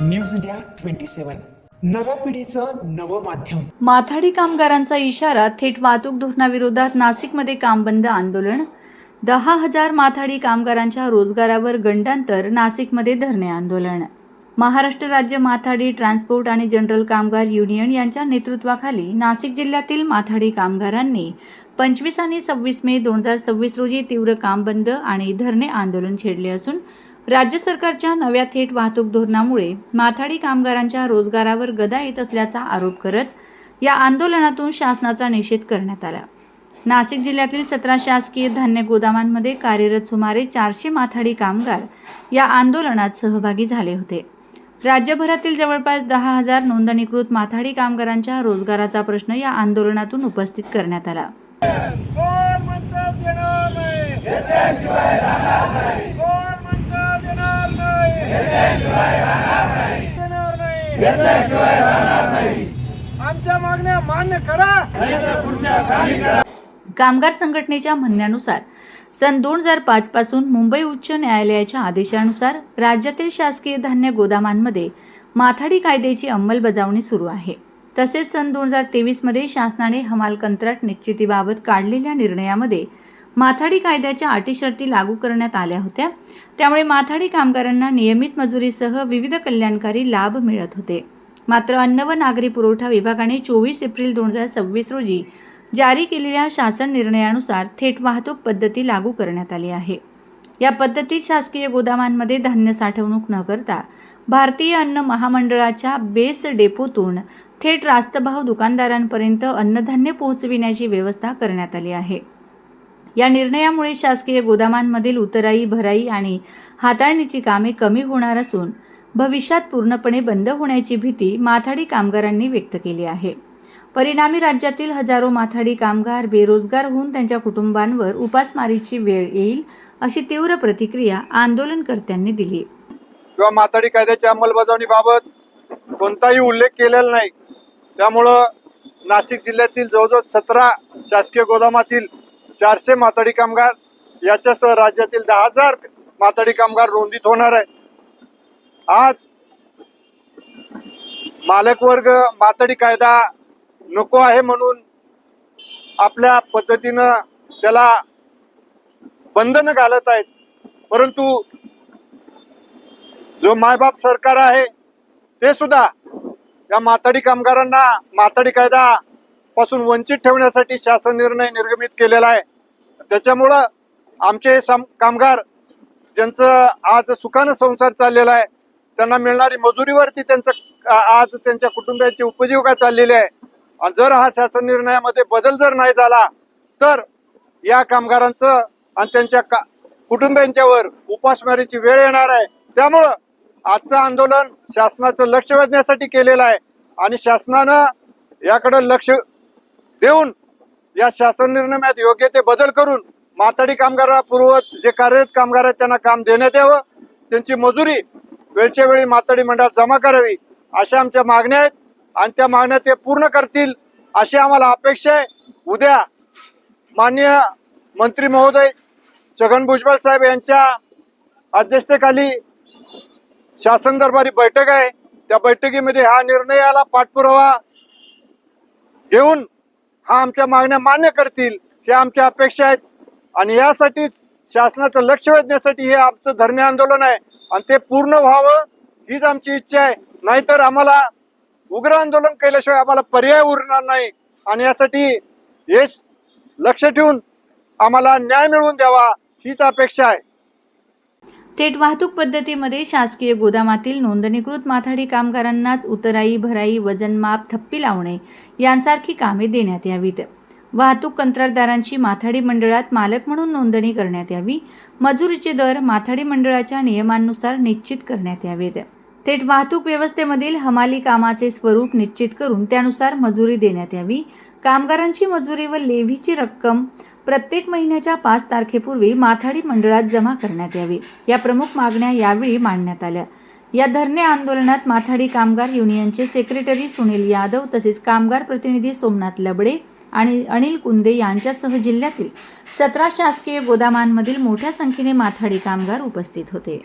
News India 27 नव्या पिढीचं नवं माध्यम। माथाडी कामगारांचा इशारा, थेट वाहतूक धोरणाविरोधात नाशिकमध्ये काम बंद आंदोलन। 10,000 माथाडी कामगारांच्या रोजगारावर गंडांतर, नाशिकमध्ये धरणे आंदोलन। महाराष्ट्र राज्य माथाडी ट्रान्सपोर्ट आणि जनरल कामगार युनियन यांच्या नेतृत्वाखाली नाशिक जिल्ह्यातील माथाडी कामगारांनी 25 आणि 26 मे 2026 रोजी तीव्र काम बंद आणि धरणे आंदोलन छेडले असून राज्य सरकारच्या नव्या थेट वाहतूक धोरणामुळे माथाडी कामगारांच्या रोजगारावर गदा येत असल्याचा आरोप करत या आंदोलनातून शासनाचा निषेध करण्यात आला। नाशिक जिल्ह्यातील 17 शासकीय धान्य गोदामांमध्ये कार्यरत सुमारे 400 माथाडी कामगार या आंदोलनात सहभागी झाले होते। राज्यभरातील जवळपास 10,000 नोंदणीकृत माथाडी कामगारांच्या रोजगाराचा प्रश्न या आंदोलनातून उपस्थित करण्यात आला। आमच्या मागण्या मान्य करा। कामगार संघटनेच्या म्हणण्यानुसार सन 2005 पासून मुंबई उच्च न्यायालयाच्या आदेशानुसार राज्यातील शासकीय धान्य गोदामांमध्ये माथाडी कायद्याची अंमलबजावणी सुरू आहे। तसेच सन 2023 मध्ये शासनाने हमाल कंत्राट निश्चितीबाबत काढलेल्या निर्णयामध्ये माथाडी कायद्याच्या अटी शर्ती लागू करण्यात आल्या होत्या। त्यामुळे माथाडी कामगारांना नियमित मजुरीसह विविध कल्याणकारी लाभ मिळत होते। मात्र अन्न व नागरी पुरवठा विभागाने 24 एप्रिल 2026 रोजी जारी केलेल्या शासन निर्णयानुसार थेट वाहतूक पद्धती लागू करण्यात आली आहे। या पद्धतीत शासकीय गोदामांमध्ये धान्य साठवणूक न करता भारतीय अन्न महामंडळाच्या बेस डेपोतून थेट रास्तभाव दुकानदारांपर्यंत अन्नधान्य पोहोचविण्याची व्यवस्था करण्यात आली आहे। या निर्णयामुळे शासकीय गोदामांमधील उतराई, भराई आणि हाताळणीची कामे कमी होणार असून भविष्यात पूर्णपणे बंद होण्याची भीती माथाडी कामगारांनी व्यक्त केली आहे। परिणामी राज्यातील हजारो माथाडी कामगार बेरोजगार होऊन त्यांच्या कुटुंबांवर उपासमारीची वेळ येईल, अशी तीव्र प्रतिक्रिया आंदोलनकर्त्यांनी दिली। किंवा माथाडी कायद्याच्या अंमलबजावणीबाबत कोणताही उल्लेख केलेला नाही। त्यामुळं नाशिक जिल्ह्यातील जवळजवळ 17 शासकीय गोदामातील 400 माथाडी कामगार याच्यासह राज्यातील 10,000 माथाडी कामगार नोंदीत होणार आहे। आज मालक वर्ग माथाडी कायदा नको आहे म्हणून आपल्या पद्धतीनं त्याला बंधन घालत आहेत, परंतु जो मायबाप सरकार आहे ते सुद्धा या माथाडी कामगारांना माथाडी कायदा पासून वंचित ठेवण्यासाठी शासन निर्णय निर्गमित केलेला आहे। त्याच्यामुळं आमचे कामगार ज्यांचं आज सुखानं संसार चाललेला आहे, त्यांना मिळणारी मजुरीवरती आज त्यांच्या कुटुंबाची उपजीविका चाललेली आहे। आणि जर हा शासन निर्णयामध्ये बदल जर नाही झाला तर या कामगारांचं आणि त्यांच्या कुटुंबियांच्यावर उपासमारीची वेळ येणार आहे। त्यामुळं आजचं आंदोलन शासनाचं लक्ष वेधण्यासाठी केलेलं आहे आणि शासनानं याकडे लक्ष देऊन या शासन निर्णयात योग्य ते बदल करून माथाडी कामगारापूर्वत जे कार्यरत कामगार आहेत त्यांना काम देण्यात यावं, त्यांची मजुरी वेळच्या वेळी माथाडी मंडळात जमा करावी, अशा आमच्या मागण्या आहेत आणि त्या मागण्या ते पूर्ण करतील अशी आम्हाला अपेक्षा आहे। उद्या माननीय मंत्री महोदय छगन भुजबळ साहेब यांच्या अध्यक्षतेखाली शासन दरबारी बैठक आहे। त्या बैठकीमध्ये हा निर्णयाला पाठपुरावा घेऊन हा आमच्या मागण्या मान्य करतील, हे आमच्या अपेक्षा आहेत। आणि यासाठीच शासनाचं लक्ष वेधण्यासाठी हे आमचं धरणे आंदोलन आहे आणि ते पूर्ण व्हावं हीच आमची इच्छा आहे। नाहीतर आम्हाला उग्र आंदोलन केल्याशिवाय आम्हाला पर्याय उरणार नाही आणि यासाठी हे लक्ष ठेवून आम्हाला न्याय मिळवून द्यावा हीच अपेक्षा आहे। थेट वाहतूक पद्धतीमध्ये शासकीय गोदामातील नोंदणीकृत माथाडी कामगारांनाच उतराई, भराई, वजनमाप, थप्पी लावणे यांसारखी कामे देण्यात यावीत। वाहतूक कंत्राटदारांची माथाडी मंडळात मालक म्हणून नोंदणी करण्यात यावी। मजुरीचे दर माथाडी मंडळाच्या नियमांनुसार निश्चित करण्यात यावेत। थेट वाहतूक व्यवस्थेमधील हमाली कामाचे स्वरूप निश्चित करून त्यानुसार मजुरी देण्यात यावी। कामगारांची मजुरी व लेव्हीची रक्कम प्रत्येक महिन्याच्या 5 तारखेपूर्वी माथाडी मंडळात जमा करण्यात यावी। या प्रमुख मागण्या यावेळी मांडण्यात आल्या। या धरणे आंदोलनात माथाडी कामगार युनियनचे सेक्रेटरी सुनील यादव तसेच कामगार प्रतिनिधी सोमनाथ लबडे आणि अनिल कुंदे यांच्यासह जिल्ह्यातील 17 शासकीय गोदामांमधील मोठ्या संख्येने माथाडी कामगार उपस्थित होते।